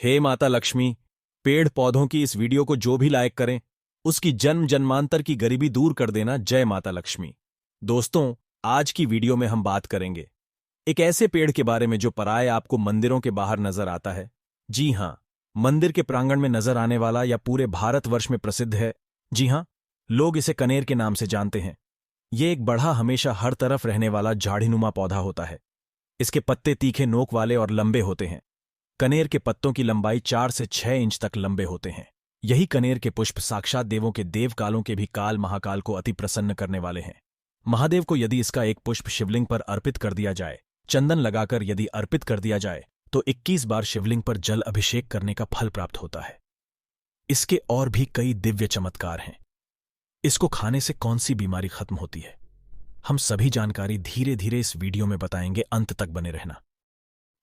हे माता लक्ष्मी, पेड़ पौधों की इस वीडियो को जो भी लाइक करें, उसकी जन्म जन्मांतर की गरीबी दूर कर देना। जय माता लक्ष्मी। दोस्तों, आज की वीडियो में हम बात करेंगे एक ऐसे पेड़ के बारे में जो पराये आपको मंदिरों के बाहर नजर आता है। जी हां, मंदिर के प्रांगण में नजर आने वाला या पूरे भारतवर्ष में प्रसिद्ध है। जी हां, लोग इसे कनेर के नाम से जानते हैं। ये एक बड़ा, हमेशा हर तरफ रहने वाला झाड़ीनुमा पौधा होता है। इसके पत्ते तीखे नोक वाले और लंबे होते हैं। कनेर के पत्तों की लंबाई 4 से 6 इंच तक लंबे होते हैं। यही कनेर के पुष्प साक्षात देवों के देवकालों के भी काल महाकाल को अति प्रसन्न करने वाले हैं। महादेव को यदि इसका एक पुष्प शिवलिंग पर अर्पित कर दिया जाए, चंदन लगाकर यदि अर्पित कर दिया जाए, तो 21 बार शिवलिंग पर जल अभिषेक करने का फल प्राप्त होता है। इसके और भी कई दिव्य चमत्कार हैं। इसको खाने से कौन सी बीमारी खत्म होती है, हम सभी जानकारी धीरे धीरे इस वीडियो में बताएंगे। अंत तक बने रहना।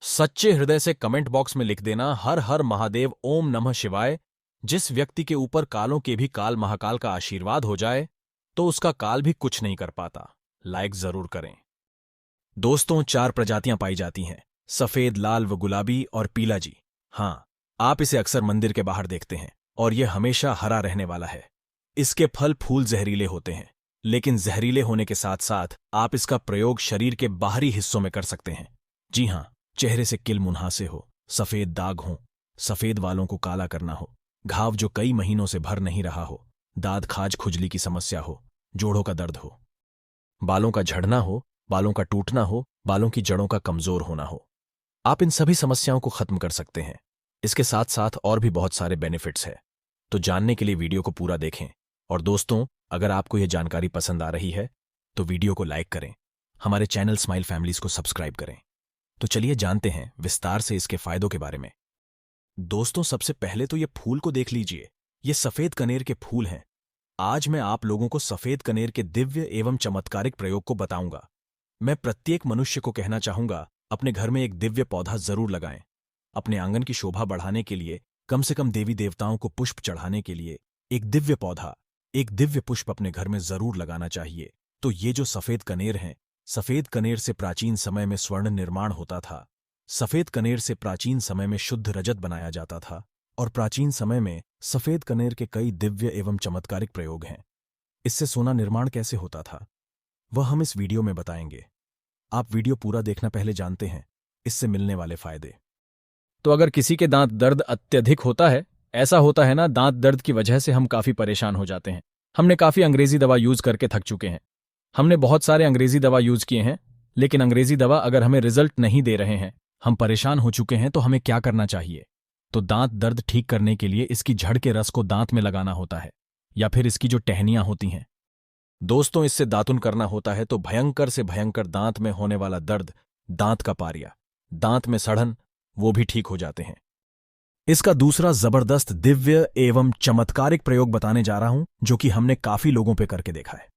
सच्चे हृदय से कमेंट बॉक्स में लिख देना हर हर महादेव, ओम नमः शिवाय। जिस व्यक्ति के ऊपर कालों के भी काल महाकाल का आशीर्वाद हो जाए तो उसका काल भी कुछ नहीं कर पाता। लाइक जरूर करें। दोस्तों, 4 प्रजातियां पाई जाती हैं, सफेद, लाल व गुलाबी और पीला। जी हां, आप इसे अक्सर मंदिर के बाहर देखते हैं और यह हमेशा हरा रहने वाला है। इसके फल फूल जहरीले होते हैं, लेकिन जहरीले होने के साथ साथ आप इसका प्रयोग शरीर के बाहरी हिस्सों में कर सकते हैं। जी हां, चेहरे से किल मुन्हासे हो, सफेद दाग हो, सफेद वालों को काला करना हो, घाव जो कई महीनों से भर नहीं रहा हो, दाद खाज खुजली की समस्या हो, जोड़ों का दर्द हो, बालों का झड़ना हो, बालों का टूटना हो, बालों की जड़ों का कमजोर होना हो, आप इन सभी समस्याओं को खत्म कर सकते हैं। इसके साथ साथ और भी बहुत सारे बेनिफिट्स हैं, तो जानने के लिए वीडियो को पूरा देखें। और दोस्तों, अगर आपको यह जानकारी पसंद आ रही है तो वीडियो को लाइक करें, हमारे चैनल स्माइल फैमिलीज को सब्सक्राइब करें। तो चलिए जानते हैं विस्तार से इसके फायदों के बारे में। दोस्तों, सबसे पहले तो ये फूल को देख लीजिए। ये सफेद कनेर के फूल हैं। आज मैं आप लोगों को सफेद कनेर के दिव्य एवं चमत्कारिक प्रयोग को बताऊंगा। मैं प्रत्येक मनुष्य को कहना चाहूंगा, अपने घर में एक दिव्य पौधा जरूर लगाएं। अपने आंगन की शोभा बढ़ाने के लिए, कम से कम देवी देवताओं को पुष्प चढ़ाने के लिए एक दिव्य पौधा, एक दिव्य पुष्प अपने घर में जरूर लगाना चाहिए। तो ये जो सफेद कनेर हैं, सफेद कनेर से प्राचीन समय में स्वर्ण निर्माण होता था। सफेद कनेर से प्राचीन समय में शुद्ध रजत बनाया जाता था और प्राचीन समय में सफेद कनेर के कई दिव्य एवं चमत्कारिक प्रयोग हैं। इससे सोना निर्माण कैसे होता था, वह हम इस वीडियो में बताएंगे। आप वीडियो पूरा देखना पहले जानते हैं इससे मिलने वाले फायदे। तो अगर किसी के दांत दर्द अत्यधिक होता है, ऐसा होता है ना, दांत दर्द की वजह से हम काफी परेशान हो जाते हैं। हमने काफी अंग्रेजी दवा यूज करके थक चुके हैं। हमने बहुत सारे अंग्रेजी दवा यूज किए हैं, लेकिन अंग्रेजी दवा अगर हमें रिजल्ट नहीं दे रहे हैं, हम परेशान हो चुके हैं, तो हमें क्या करना चाहिए? तो दांत दर्द ठीक करने के लिए इसकी जड़ के रस को दांत में लगाना होता है, या फिर इसकी जो टहनियां होती हैं दोस्तों, इससे दातुन करना होता है। तो भयंकर से भयंकर दांत में होने वाला दर्द, दांत का पारिया, दांत में सड़न, वो भी ठीक हो जाते हैं। इसका दूसरा जबरदस्त दिव्य एवं चमत्कारिक प्रयोग बताने जा रहा हूं, जो कि हमने काफी लोगों पे करके देखा है।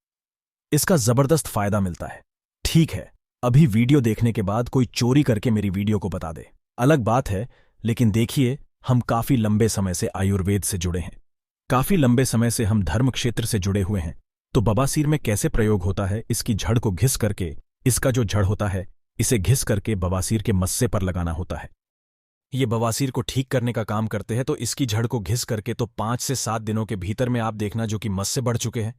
इसका जबरदस्त फायदा मिलता है। ठीक है, अभी वीडियो देखने के बाद कोई चोरी करके मेरी वीडियो को बता दे, अलग बात है, लेकिन देखिए, हम काफी लंबे समय से आयुर्वेद से जुड़े हैं, काफी लंबे समय से हम धर्म क्षेत्र से जुड़े हुए हैं। तो बवासीर में कैसे प्रयोग होता है? इसकी जड़ को घिस करके, इसका जो जड़ होता है, इसे घिस करके बवासीर के मस्से पर लगाना होता है। ये बवासीर को ठीक करने का काम करते हैं। तो इसकी जड़ को घिस करके तो 5 से 7 दिनों के भीतर में आप देखना, जो कि मस्से बढ़ चुके हैं,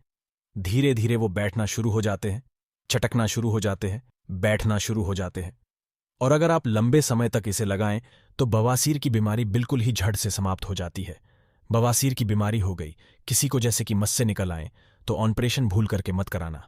धीरे धीरे वो बैठना शुरू हो जाते हैं, चटकना शुरू हो जाते हैं, बैठना शुरू हो जाते हैं। और अगर आप लंबे समय तक इसे लगाएं तो बवासीर की बीमारी बिल्कुल ही झट से समाप्त हो जाती है। बवासीर की बीमारी हो गई, किसी को जैसे कि मस्से निकल आए, तो ऑपरेशन भूल करके मत कराना।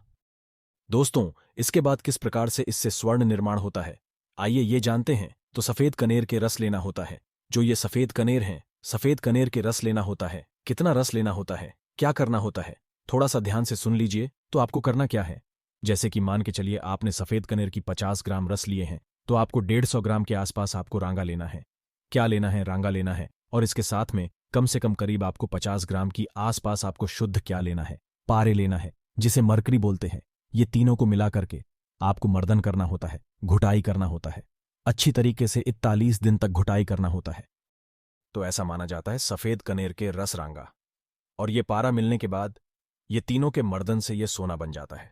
दोस्तों, इसके बाद किस प्रकार से इससे स्वर्ण निर्माण होता है, आइए ये जानते हैं। तो सफेद कनेर के रस लेना होता है। जो ये सफेद कनेर हैं, सफेद कनेर के रस लेना होता है। कितना रस लेना होता है, क्या करना होता है, थोड़ा सा ध्यान से सुन लीजिए। तो आपको करना क्या है, जैसे कि मान के चलिए आपने सफेद कनेर की 50 ग्राम रस लिए हैं, तो आपको 150 ग्राम के आसपास आपको रांगा लेना है। क्या लेना है? रांगा लेना है। और इसके साथ में कम से कम करीब आपको 50 ग्राम की आसपास आपको शुद्ध क्या लेना है? पारे लेना है, जिसे मरकरी बोलते हैं। ये तीनों को मिला करके आपको मर्दन करना होता है, घुटाई करना होता है, अच्छी तरीके से 41 दिन तक घुटाई करना होता है। तो ऐसा माना जाता है सफेद कनेर के रस रांगा। और ये पारा मिलने के बाद ये तीनों के मर्दन से ये सोना बन जाता है।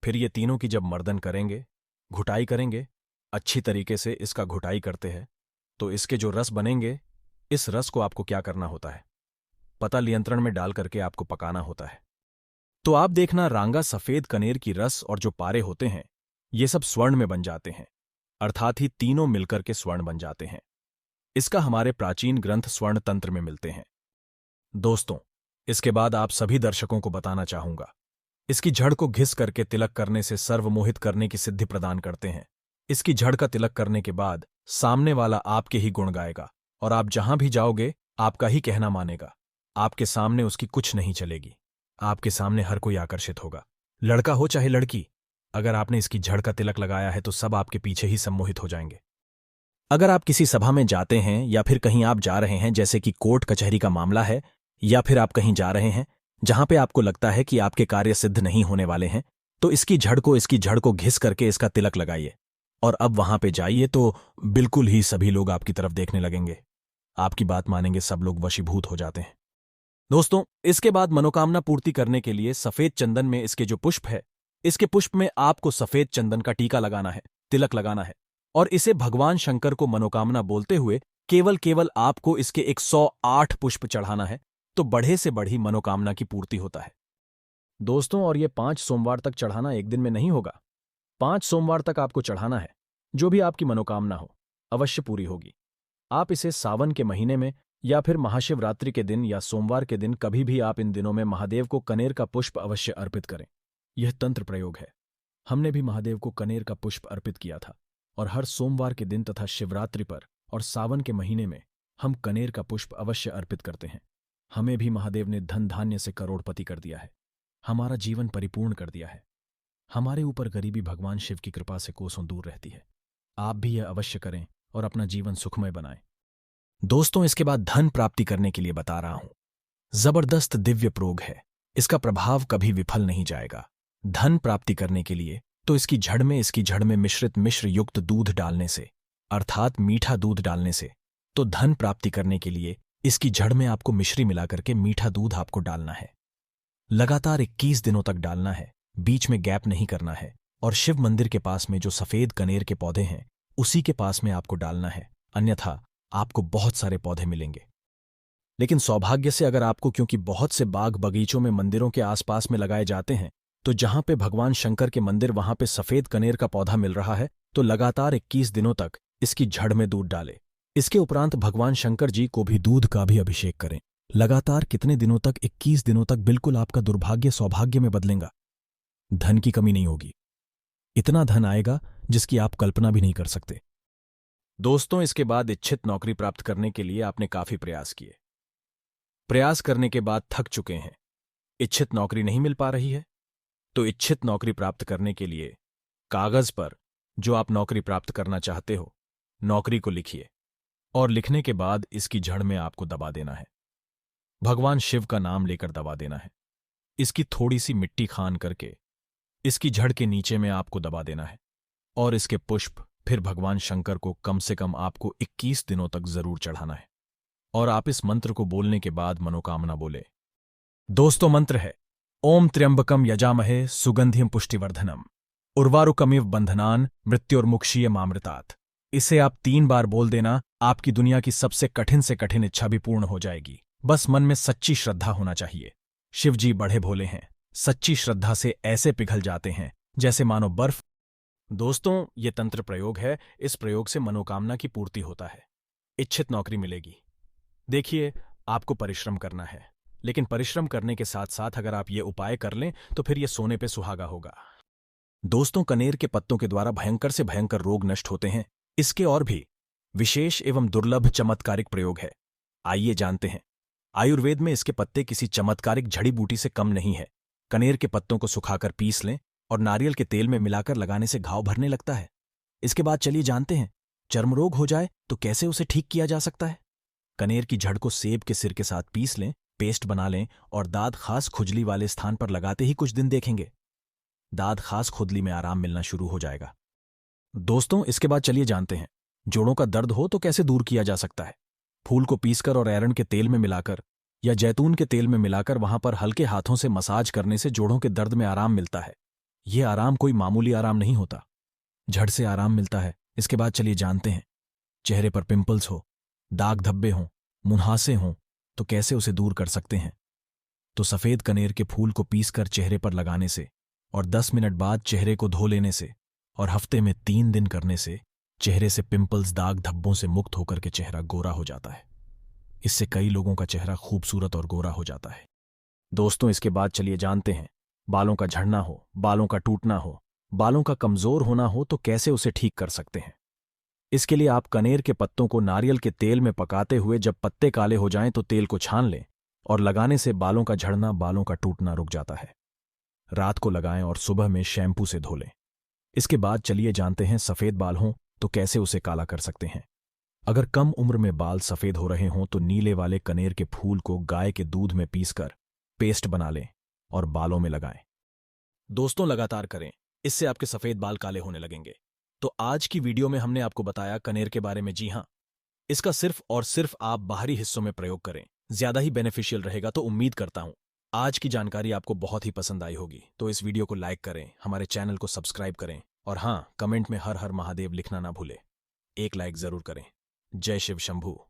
फिर ये तीनों की जब मर्दन करेंगे, घुटाई करेंगे, अच्छी तरीके से इसका घुटाई करते हैं, तो इसके जो रस बनेंगे, इस रस को आपको क्या करना होता है पता, नियंत्रण में डाल करके आपको पकाना होता है। तो आप देखना, रांगा सफेद कनेर की रस और जो पारे होते हैं ये सब स्वर्ण में बन जाते हैं, अर्थात ही तीनों मिलकर के स्वर्ण बन जाते हैं। इसका हमारे प्राचीन ग्रंथ स्वर्ण तंत्र में मिलते हैं। दोस्तों, इसके बाद आप सभी दर्शकों को बताना चाहूंगा, इसकी जड़ को घिस करके तिलक करने से सर्वमोहित करने की सिद्धि प्रदान करते हैं। इसकी जड़ का तिलक करने के बाद सामने वाला आपके ही गुण गाएगा और आप जहां भी जाओगे आपका ही कहना मानेगा। आपके सामने उसकी कुछ नहीं चलेगी, आपके सामने हर कोई आकर्षित होगा, लड़का हो चाहे लड़की। अगर आपने इसकी जड़ का तिलक लगाया है तो सब आपके पीछे ही सम्मोहित हो जाएंगे। अगर आप किसी सभा में जाते हैं या फिर कहीं आप जा रहे हैं, जैसे कि कोर्ट कचहरी का मामला है, या फिर आप कहीं जा रहे हैं जहां पे आपको लगता है कि आपके कार्य सिद्ध नहीं होने वाले हैं, तो इसकी जड़ को घिस करके इसका तिलक लगाइए और अब वहां पे जाइए तो बिल्कुल ही सभी लोग आपकी तरफ देखने लगेंगे, आपकी बात मानेंगे, सब लोग वशीभूत हो जाते हैं। दोस्तों, इसके बाद मनोकामना पूर्ति करने के लिए सफेद चंदन में इसके जो पुष्प है, इसके पुष्प में आपको सफेद चंदन का टीका लगाना है, तिलक लगाना है और इसे भगवान शंकर को मनोकामना बोलते हुए केवल आपको इसके 108 पुष्प चढ़ाना है, तो बढ़े से बढ़ी मनोकामना की पूर्ति होता है। दोस्तों, और ये 5 सोमवार तक चढ़ाना एक दिन में नहीं होगा, 5 सोमवार तक आपको चढ़ाना है। जो भी आपकी मनोकामना हो अवश्य पूरी होगी। आप इसे सावन के महीने में या फिर महाशिवरात्रि के दिन या सोमवार के दिन, कभी भी आप इन दिनों में महादेव को कनेर का पुष्प अवश्य अर्पित करें। यह तंत्र प्रयोग है। हमने भी महादेव को कनेर का पुष्प अर्पित किया था और हर सोमवार के दिन तथा शिवरात्रि पर और सावन के महीने में हम कनेर का पुष्प अवश्य अर्पित करते हैं। हमें भी महादेव ने धन धान्य से करोड़पति कर दिया है, हमारा जीवन परिपूर्ण कर दिया है। हमारे ऊपर गरीबी भगवान शिव की कृपा से कोसों दूर रहती है। आप भी यह अवश्य करें और अपना जीवन सुखमय बनाएं। दोस्तों, इसके बाद धन प्राप्ति करने के लिए बता रहा हूं, जबरदस्त दिव्य प्रयोग है, इसका प्रभाव कभी विफल नहीं जाएगा। धन प्राप्ति करने के लिए तो इसकी जड़ में मिश्रित मिश्र युक्त दूध डालने से, अर्थात मीठा दूध डालने से, तो धन प्राप्ति करने के लिए इसकी जड़ में आपको मिश्री मिलाकर के मीठा दूध आपको डालना है। लगातार 21 दिनों तक डालना है, बीच में गैप नहीं करना है और शिव मंदिर के पास में जो सफेद कनेर के पौधे हैं उसी के पास में आपको डालना है, अन्यथा आपको बहुत सारे पौधे मिलेंगे। लेकिन सौभाग्य से अगर आपको, क्योंकि बहुत से बाग बगीचों में मंदिरों के आसपास में लगाए जाते हैं, तो जहां पे भगवान शंकर के मंदिर वहां पे सफेद कनेर का पौधा मिल रहा है, तो लगातार 21 दिनों तक इसकी जड़ में दूध डालें। इसके उपरांत भगवान शंकर जी को भी दूध का भी अभिषेक करें। लगातार कितने दिनों तक? 21 दिनों तक। बिल्कुल आपका दुर्भाग्य सौभाग्य में बदलेगा, धन की कमी नहीं होगी, इतना धन आएगा जिसकी आप कल्पना भी नहीं कर सकते। दोस्तों, इसके बाद इच्छित नौकरी प्राप्त करने के लिए आपने काफी प्रयास किए, प्रयास करने के बाद थक चुके हैं, इच्छित नौकरी नहीं मिल पा रही है, तो इच्छित नौकरी प्राप्त करने के लिए कागज पर जो आप नौकरी प्राप्त करना चाहते हो नौकरी को लिखिए और लिखने के बाद इसकी जड़ में आपको दबा देना है, भगवान शिव का नाम लेकर दबा देना है। इसकी थोड़ी सी मिट्टी खान करके इसकी जड़ के नीचे में आपको दबा देना है और इसके पुष्प फिर भगवान शंकर को कम से कम आपको 21 दिनों तक जरूर चढ़ाना है और आप इस मंत्र को बोलने के बाद मनोकामना बोले। दोस्तों, मंत्र है ओम त्र्यंबकम यजामहे सुगंधिम पुष्टिवर्धनम उर्वारुकमिव बंधनान मृत्युर्मुक्षीय मामृतात्। इसे आप 3 बार बोल देना, आपकी दुनिया की सबसे कठिन से कठिन इच्छा भी पूर्ण हो जाएगी। बस मन में सच्ची श्रद्धा होना चाहिए। शिव जी बड़े भोले हैं, सच्ची श्रद्धा से ऐसे पिघल जाते हैं जैसे मानो बर्फ। दोस्तों, ये तंत्र प्रयोग है, इस प्रयोग से मनोकामना की पूर्ति होता है, इच्छित नौकरी मिलेगी। देखिए, आपको परिश्रम करना है, लेकिन परिश्रम करने के साथ साथ अगर आप ये उपाय कर लें तो फिर ये सोने पे सुहागा होगा। दोस्तों, कनेर के पत्तों के द्वारा भयंकर से भयंकर रोग नष्ट होते हैं। इसके और भी विशेष एवं दुर्लभ चमत्कारिक प्रयोग है, आइए जानते हैं। आयुर्वेद में इसके पत्ते किसी चमत्कारिक जड़ी बूटी से कम नहीं है। कनेर के पत्तों को सुखाकर पीस लें और नारियल के तेल में मिलाकर लगाने से घाव भरने लगता है। इसके बाद चलिए जानते हैं, चर्म रोग हो जाए तो कैसे उसे ठीक किया जा सकता है। कनेर की जड़ को सेब के सिर के साथ पीस लें, पेस्ट बना लें और दाद खास खुजली वाले स्थान पर लगाते ही कुछ दिन देखेंगे दाद खास खुजली में आराम मिलना शुरू हो जाएगा। दोस्तों, इसके बाद चलिए जानते हैं, जोड़ों का दर्द हो तो कैसे दूर किया जा सकता है। फूल को पीसकर और एरंड के तेल में मिलाकर या जैतून के तेल में मिलाकर वहां पर हल्के हाथों से मसाज करने से जोड़ों के दर्द में आराम मिलता है। यह आराम कोई मामूली आराम नहीं होता, झड़ से आराम मिलता है। इसके बाद चलिए जानते हैं, चेहरे पर पिंपल्स हो, दाग धब्बे हों, मुंहासे हों तो कैसे उसे दूर कर सकते हैं? तो सफेद कनेर के फूल को पीसकर चेहरे पर लगाने से और 10 मिनट बाद चेहरे को धो लेने से और हफ्ते में 3 दिन करने से चेहरे से पिंपल्स, दाग धब्बों से मुक्त होकर के चेहरा गोरा हो जाता है। इससे कई लोगों का चेहरा खूबसूरत और गोरा हो जाता है। दोस्तों, इसके बाद चलिए जानते हैं, बालों का झड़ना हो, बालों का टूटना हो, बालों का कमजोर होना हो तो कैसे उसे ठीक कर सकते हैं। इसके लिए आप कनेर के पत्तों को नारियल के तेल में पकाते हुए जब पत्ते काले हो जाएं तो तेल को छान लें और लगाने से बालों का झड़ना, बालों का टूटना रुक जाता है। रात को लगाएं और सुबह में शैम्पू से धो लें। इसके बाद चलिए जानते हैं, सफेद बाल हों तो कैसे उसे काला कर सकते हैं। अगर कम उम्र में बाल सफेद हो रहे हों तो नीले वाले कनेर के फूल को गाय के दूध में पीसकर पेस्ट बना लें और बालों में लगाएं। दोस्तों, लगातार करें, इससे आपके सफेद बाल काले होने लगेंगे। तो आज की वीडियो में हमने आपको बताया कनेर के बारे में। जी हां, इसका सिर्फ और सिर्फ आप बाहरी हिस्सों में प्रयोग करें, ज्यादा ही बेनिफिशियल रहेगा। तो उम्मीद करता हूं आज की जानकारी आपको बहुत ही पसंद आई होगी। तो इस वीडियो को लाइक करें, हमारे चैनल को सब्सक्राइब करें और हां, कमेंट में हर हर महादेव लिखना ना भूलें। एक लाइक जरूर करें। जय शिव शंभू।